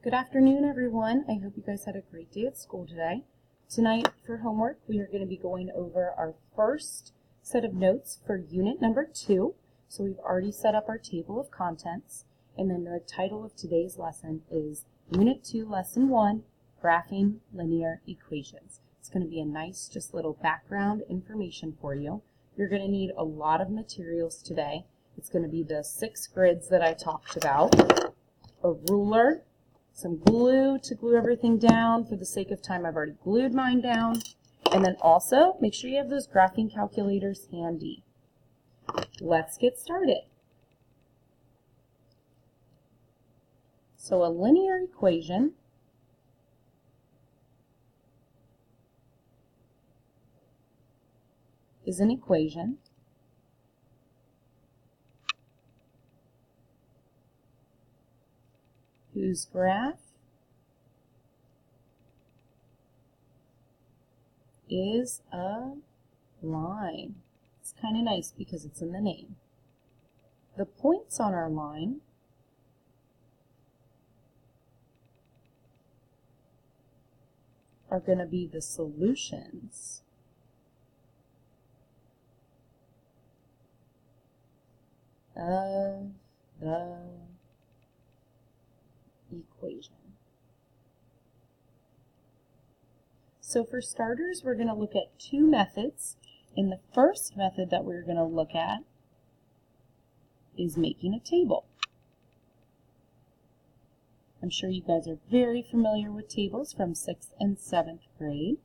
Good afternoon, everyone. I hope you guys had a great day at school today. Tonight for homework, we are going to be going over our first set of notes for unit number 2. So we've already set up our table of contents, and then the title of today's lesson is Unit 2, Lesson 1, Graphing Linear Equations. It's going to be a nice, just little background information for you. You're going to need a lot of materials today. It's going to be the 6 grids that I talked about, a ruler, some glue to glue everything down. For the sake of time, I've already glued mine down. And then also, make sure you have those graphing calculators handy. Let's get started. So a linear equation is an equation whose graph is a line. It's kind of nice because it's in the name. The points on our line are going to be the solutions of the equation. So for starters, we're going to look at 2 methods, and the first method that we're going to look at is making a table. I'm sure you guys are very familiar with tables from 6th and 7th grade.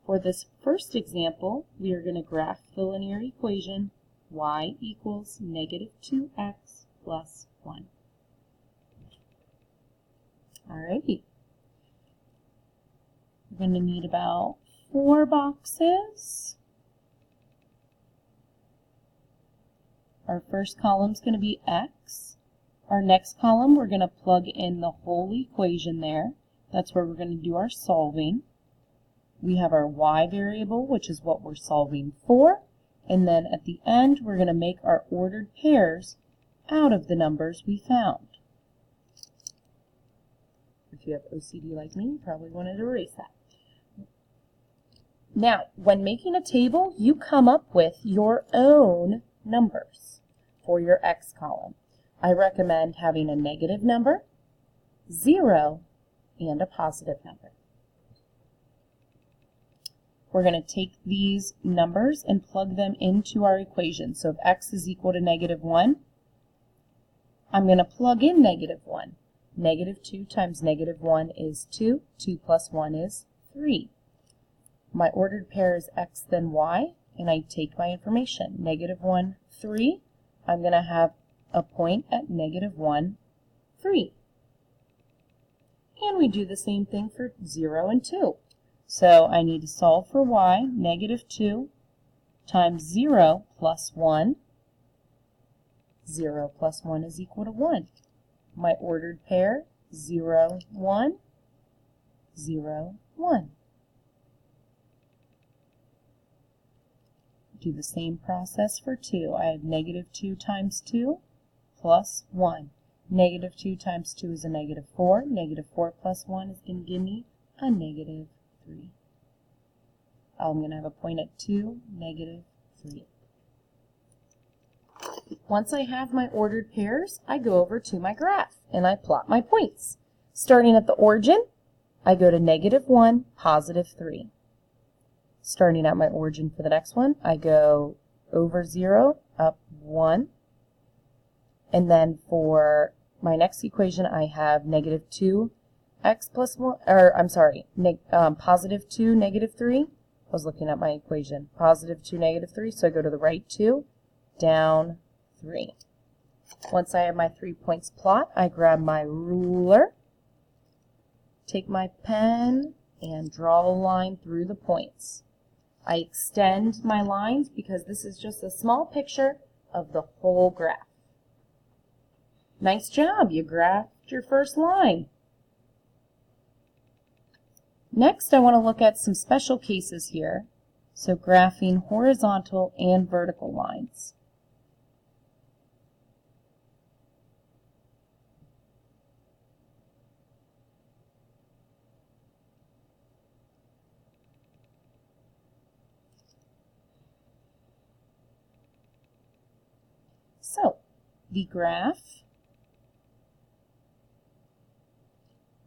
For this first example, we are going to graph the linear equation y equals negative 2x plus 1. Alrighty. We're going to need about 4 boxes. Our first column is going to be x. Our next column, we're going to plug in the whole equation there. That's where we're going to do our solving. We have our y variable, which is what we're solving for. And then at the end, we're going to make our ordered pairs out of the numbers we found. If you have OCD like me, you probably wanted to erase that. Now, when making a table, you come up with your own numbers for your x column. I recommend having a negative number, 0, and a positive number. We're going to take these numbers and plug them into our equation. So if x is equal to negative 1, I'm going to plug in negative 1. Negative 2 times negative 1 is 2. 2 plus 1 is 3. My ordered pair is x then y, and I take my information. Negative 1, 3. I'm going to have a point at negative 1, 3. And we do the same thing for 0 and 2. So I need to solve for y. Negative 2 times 0 plus 1. 0 plus 1 is equal to 1. My ordered pair, 0, 1, 0, 1. Do the same process for 2. I have negative 2 times 2 plus 1. Negative 2 times 2 is a negative 4. Negative 4 plus 1 is going to give me a negative 3. I'm going to have a point at 2, negative 3. Once I have my ordered pairs, I go over to my graph and I plot my points. Starting at the origin, I go to negative 1, positive 3. Starting at my origin for the next one, I go over 0, up 1. And then for my next equation, I have negative 2x plus 1, or I'm sorry, positive 2, negative 3. I was looking at my equation. Positive 2, negative 3, so I go to the right 2, down 3. Once I have my 3 points plot, I grab my ruler, take my pen, and draw a line through the points. I extend my lines because this is just a small picture of the whole graph. Nice job, you graphed your first line. Next, I want to look at some special cases here. So graphing horizontal and vertical lines. the graph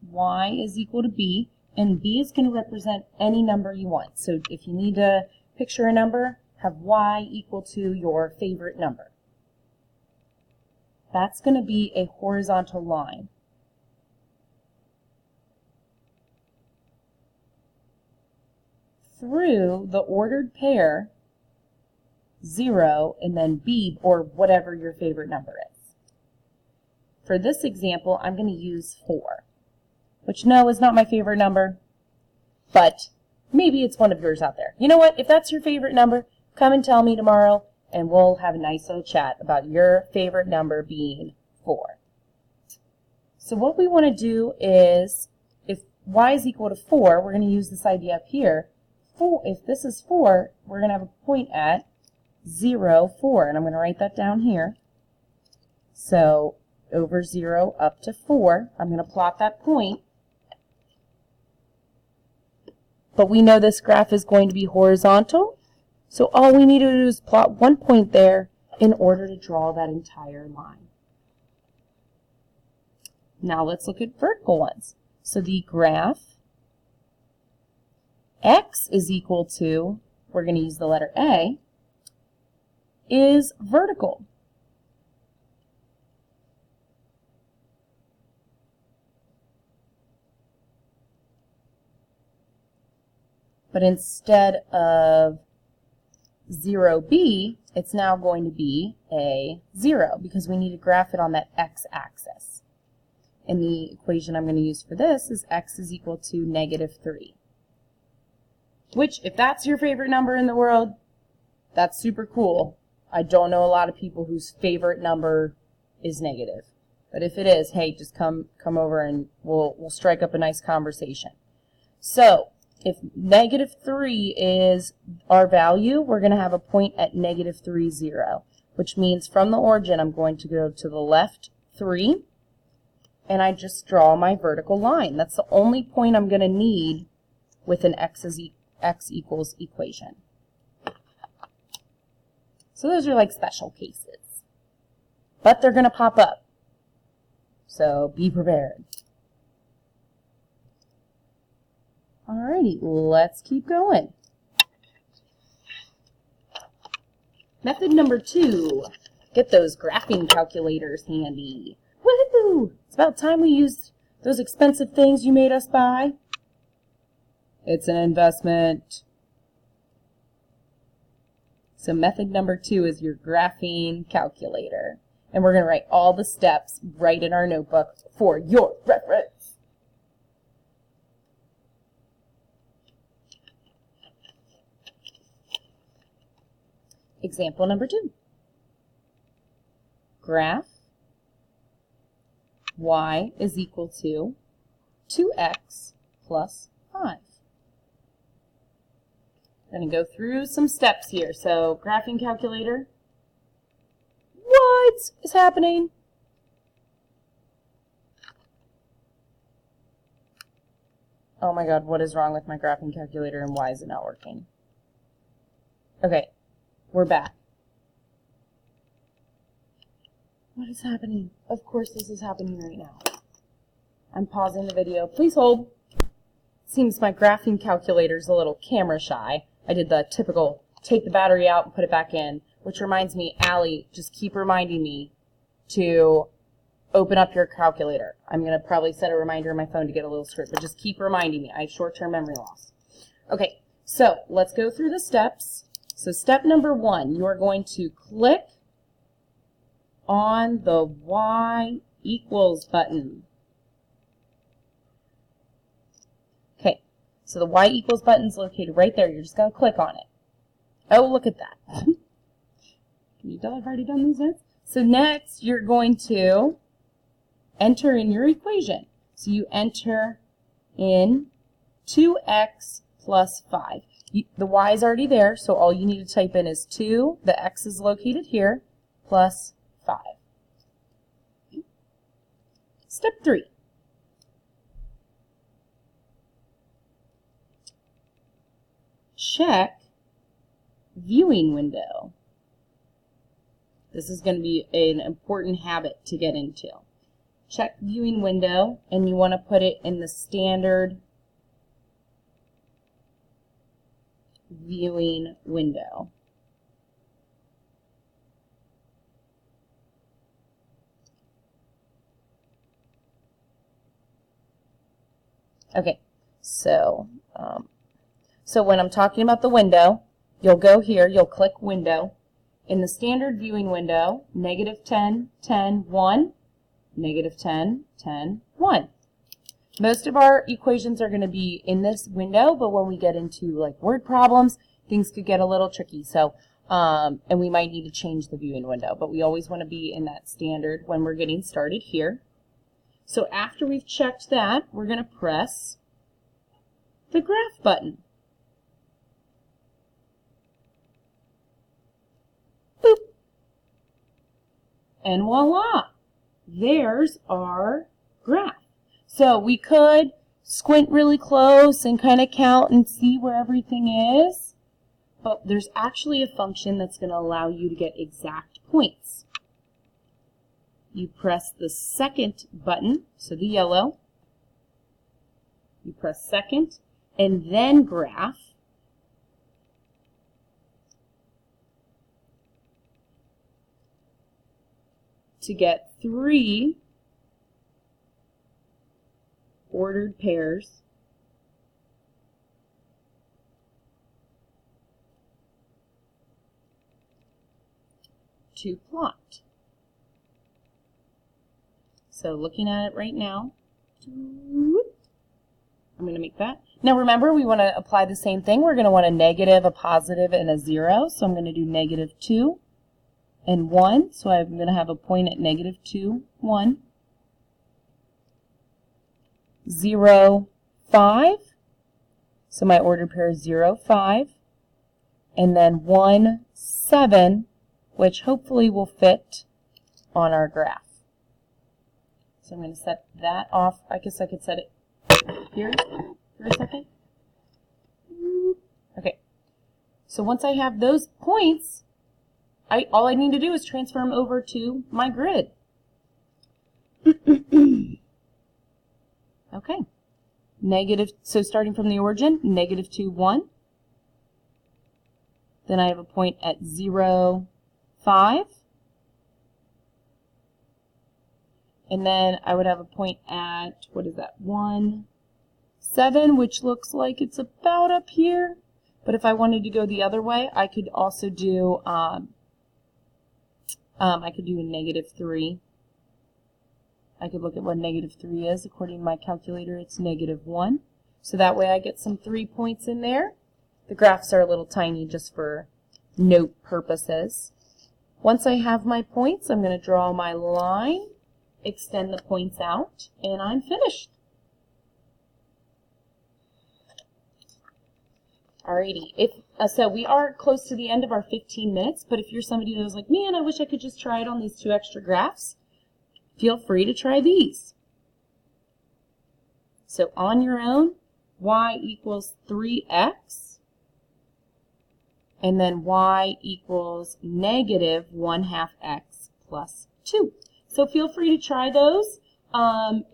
y is equal to b, and b is going to represent any number you want. So if you need to picture a number, have y equal to your favorite number. That's going to be a horizontal line. Through the ordered pair 0 and then b, or whatever your favorite number is. For this example, I'm going to use 4, which no is not my favorite number, but maybe it's one of yours out there. You know what? If that's your favorite number, come and tell me tomorrow, and we'll have a nice little chat about your favorite number being 4. So what we want to do is, if y is equal to 4, we're going to use this idea up here. If this is 4, we're going to have a point at 0, 4, and I'm going to write that down here. So over 0 up to 4, I'm going to plot that point. But we know this graph is going to be horizontal, so all we need to do is plot one point there in order to draw that entire line. Now let's look at vertical ones. So the graph x is equal to, we're going to use the letter A, is vertical. But instead of 0b, it's now going to be a 0 because we need to graph it on that x-axis. And the equation I'm going to use for this is x is equal to -3. Which, if that's your favorite number in the world, that's super cool. I don't know a lot of people whose favorite number is negative. But if it is, hey, just come over and we'll strike up a nice conversation. So, if -3 is our value, we're going to have a point at -3, 0. Which means from the origin, I'm going to go to the left 3, and I just draw my vertical line. That's the only point I'm going to need with an x equals equation. So those are like special cases. But they're going to pop up. So be prepared. Alrighty, let's keep going. Method number 2. Get those graphing calculators handy. Woohoo! It's about time we used those expensive things you made us buy. It's an investment. So method number 2 is your graphing calculator. And we're going to write all the steps right in our notebook for your reference. Example number 2. Graph y is equal to 2x plus 5. We're going to go through some steps here. So, graphing calculator. What is happening? Oh my god, what is wrong with my graphing calculator and why is it not working? Okay, we're back. What is happening? Of course this is happening right now. I'm pausing the video. Please hold. Seems my graphing calculator's a little camera shy. I did the typical take the battery out and put it back in, which reminds me, Allie, just keep reminding me to open up your calculator. I'm going to probably set a reminder on my phone to get a little script, but just keep reminding me. I have short-term memory loss. Okay, so let's go through the steps. So step number 1, you are going to click on the y equals button. Okay, so the y equals button is located right there. You're just going to click on it. Oh, look at that. Can you tell I've already done these notes? So next, you're going to enter in your equation. So you enter in 2x plus 5. The y is already there, so all you need to type in is 2, the x is located here, plus 5. Step 3. Check viewing window. This is going to be an important habit to get into. Check viewing window, and you want to put it in the standard viewing window. Okay, so when I'm talking about the window, you'll go here, you'll click window. In the standard viewing window, -10, 10, 1, -10, 10, 1. Most of our equations are going to be in this window, but when we get into like word problems, things could get a little tricky. So, and we might need to change the viewing window, but we always want to be in that standard when we're getting started here. So after we've checked that, we're going to press the graph button. Boop. And voila, there's our graph. So we could squint really close and kind of count and see where everything is, but there's actually a function that's going to allow you to get exact points. You press the second button, so the yellow. You press second, and then graph. To get 3 ordered pairs to plot. So looking at it right now, I'm going to make that. Now remember, we want to apply the same thing. We're going to want a negative, a positive, and a 0. So I'm going to do -2 and 1. So I'm going to have a point at -2, 1. 0, 5. So my ordered pair is 0, 5. And then 1, 7, which hopefully will fit on our graph. So I'm going to set that off. I guess I could set it here for a second. Okay. So once I have those points, all I need to do is transfer them over to my grid. Okay. So starting from the origin, -2, 1. Then I have a point at 0, 5. And then I would have a point at, what is that, 1, 7, which looks like it's about up here. But if I wanted to go the other way, I could also do, I could do a -3. I could look at what -3 is. According to my calculator, it's -1. So that way I get some 3 points in there. The graphs are a little tiny just for note purposes. Once I have my points, I'm going to draw my line, extend the points out, and I'm finished. Alrighty, so we are close to the end of our 15 minutes, but if you're somebody who's like, man, I wish I could just try it on these 2 extra graphs, feel free to try these. So on your own, y equals 3x, and then y equals -1/2 x plus 2. So feel free to try those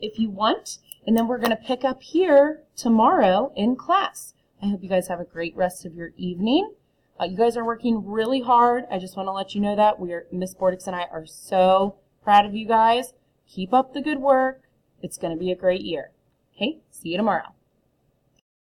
if you want, and then we're going to pick up here tomorrow in class. I hope you guys have a great rest of your evening. You guys are working really hard. I just want to let you know that Miss Bordix and I are so proud of you guys. Keep up the good work. It's going to be a great year. Okay, see you tomorrow.